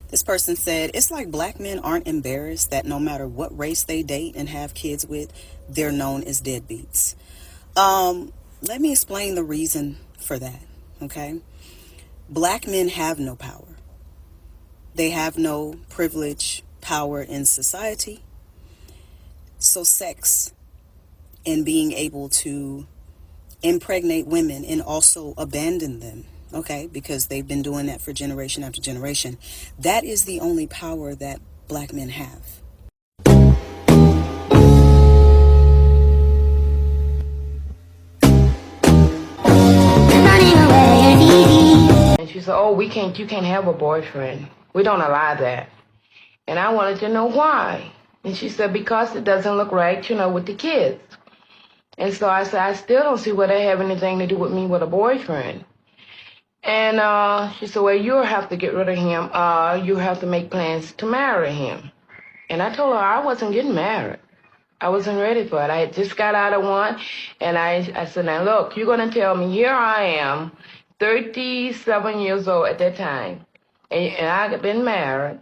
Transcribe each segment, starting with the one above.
This person said, it's like black men aren't embarrassed that no matter what race they date and have kids with, they're known as deadbeats. Let me explain the reason for that, okay? Black men have no power. They have no privilege, power in society. So sex and being able to impregnate women and also abandon them, okay, because they've been doing that for generation after generation, that is the only power that black men have. And she said, oh, you can't have a boyfriend. We don't allow that. And I wanted to know why. And she said, because it doesn't look right, with the kids. And so I said, I still don't see what they have anything to do with me with a boyfriend. And she said, well, you'll have to get rid of him. You have to make plans to marry him. And I told her I wasn't getting married. I wasn't ready for it. I had just got out of one. And I said, now look, you're going to tell me, here I am, 37 years old at that time. And I've been married,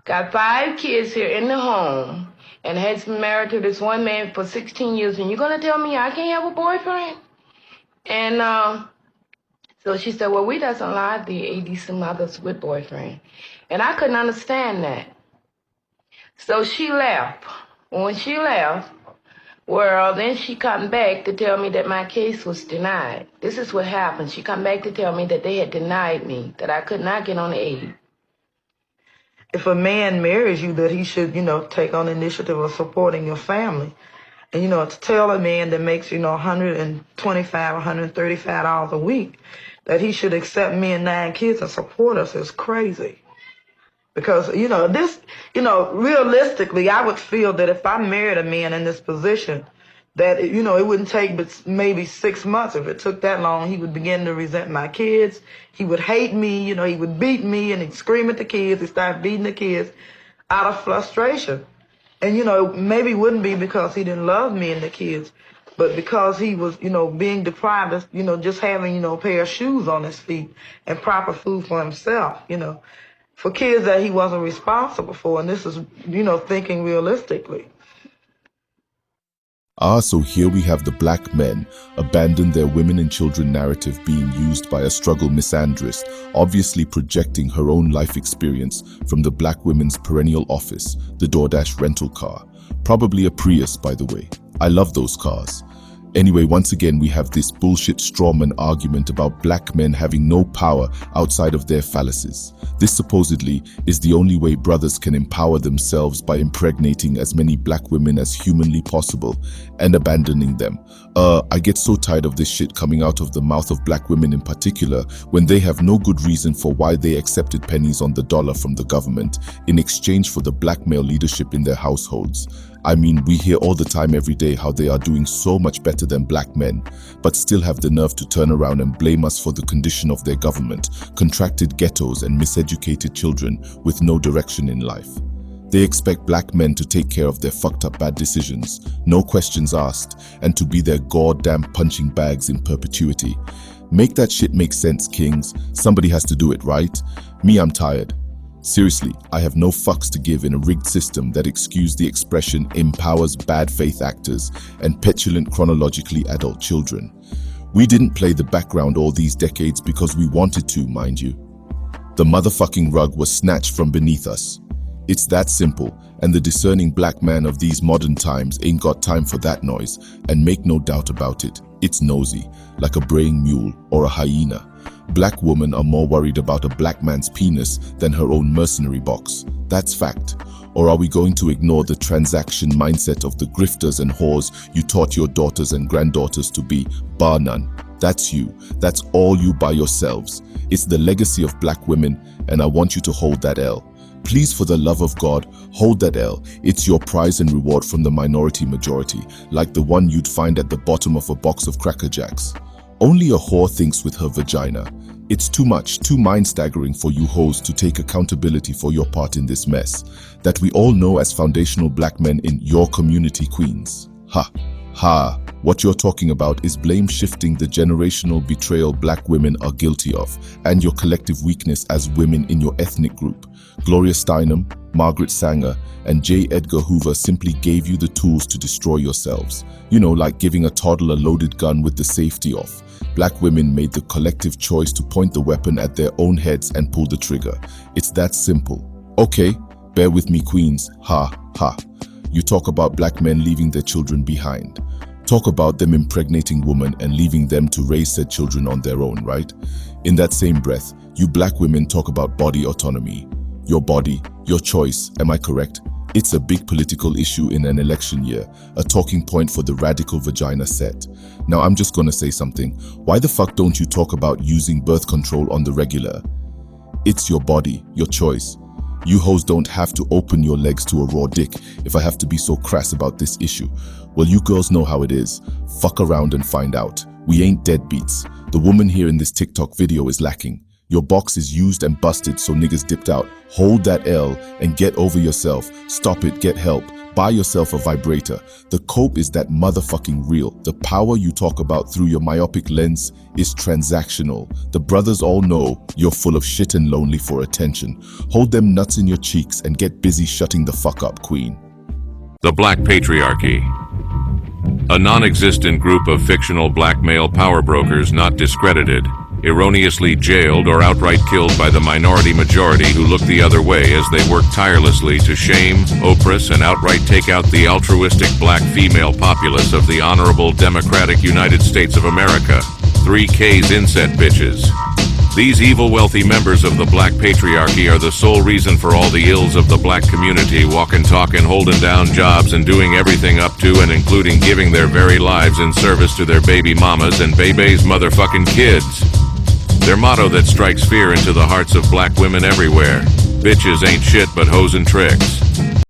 got 5 kids here in the home, and had been married to this one man for 16 years. And you're going to tell me I can't have a boyfriend? And so she said, well, we doesn't allow the ADC mothers with boyfriend. And I couldn't understand that. So she left. When she left, well, then she come back to tell me that my case was denied. This is what happened. She come back to tell me that they had denied me, that I could not get on the aid. If a man marries you, that he should, take on the initiative of supporting your family. And, to tell a man that makes, $125, $135 a week, that he should accept me and 9 kids and support us is crazy. Because, realistically, I would feel that if I married a man in this position, that, it wouldn't take but maybe 6 months. If it took that long, he would begin to resent my kids. He would hate me, he would beat me and he'd scream at the kids. He'd start beating the kids out of frustration. And, maybe it wouldn't be because he didn't love me and the kids, but because he was, being deprived of, just having, a pair of shoes on his feet and proper food for himself, for kids that he wasn't responsible for. And this is, thinking realistically. So here we have the black men abandon their women and children narrative being used by a struggle misandrist, obviously projecting her own life experience from the black women's perennial office, the DoorDash rental car. Probably a Prius, by the way. I love those cars. Anyway, once again, we have this bullshit strawman argument about black men having no power outside of their fallacies. This supposedly is the only way brothers can empower themselves by impregnating as many black women as humanly possible and abandoning them. I get so tired of this shit coming out of the mouth of black women in particular when they have no good reason for why they accepted pennies on the dollar from the government in exchange for the black male leadership in their households. I mean, we hear all the time every day how they are doing so much better than black men, but still have the nerve to turn around and blame us for the condition of their government, contracted ghettos and miseducated children with no direction in life. They expect black men to take care of their fucked up bad decisions, no questions asked, and to be their goddamn punching bags in perpetuity. Make that shit make sense, kings. Somebody has to do it, right? Me, I'm tired. Seriously, I have no fucks to give in a rigged system that, excuse the expression, empowers bad faith actors and petulant chronologically adult children. We didn't play the background all these decades because we wanted to, mind you. The motherfucking rug was snatched from beneath us. It's that simple, and the discerning black man of these modern times ain't got time for that noise, and make no doubt about it, it's nosy, like a braying mule or a hyena. Black women are more worried about a black man's penis than her own mercenary box. That's fact. Or are we going to ignore the transaction mindset of the grifters and whores you taught your daughters and granddaughters to be, bar none? That's you. That's all you by yourselves. It's the legacy of black women, and I want you to hold that L. Please, for the love of God, hold that L. It's your prize and reward from the minority majority, like the one you'd find at the bottom of a box of Cracker Jacks. Only a whore thinks with her vagina. It's too much, too mind-staggering for you hoes to take accountability for your part in this mess that we all know as foundational black men in your community, queens. Ha, ha. What you're talking about is blame shifting, the generational betrayal black women are guilty of, and your collective weakness as women in your ethnic group. Gloria Steinem, Margaret Sanger, and J. Edgar Hoover simply gave you the tools to destroy yourselves. You know, like giving a toddler a loaded gun with the safety off. Black women made the collective choice to point the weapon at their own heads and pull the trigger. It's that simple. Okay, bear with me, queens. Ha, ha. You talk about black men leaving their children behind. Talk about them impregnating women and leaving them to raise said children on their own, right? In that same breath, you black women talk about body autonomy. Your body, your choice, am I correct? It's a big political issue in an election year, a talking point for the radical vagina set. Now I'm just gonna say something. Why the fuck don't you talk about using birth control on the regular? It's your body, your choice. You hoes don't have to open your legs to a raw dick if I have to be so crass about this issue. Well, you girls know how it is. Fuck around and find out. We ain't deadbeats. The woman here in this TikTok video is lacking. Your box is used and busted, so niggas dipped out. Hold that L and get over yourself. Stop it, get help. Buy yourself a vibrator. The cope is that motherfucking real. The power you talk about through your myopic lens is transactional. The brothers all know you're full of shit and lonely for attention. Hold them nuts in your cheeks and get busy shutting the fuck up, queen. The Black Patriarchy. A non-existent group of fictional black male power brokers not discredited, erroneously jailed or outright killed by the minority majority who look the other way as they work tirelessly to shame, oppress, and outright take out the altruistic black female populace of the honorable democratic United States of America. 3K's inset bitches. These evil wealthy members of the black patriarchy are the sole reason for all the ills of the black community, walking, talking, holding down jobs, and doing everything up to and including giving their very lives in service to their baby mamas and baby's motherfucking kids. Their motto that strikes fear into the hearts of black women everywhere: bitches ain't shit but hoes and tricks.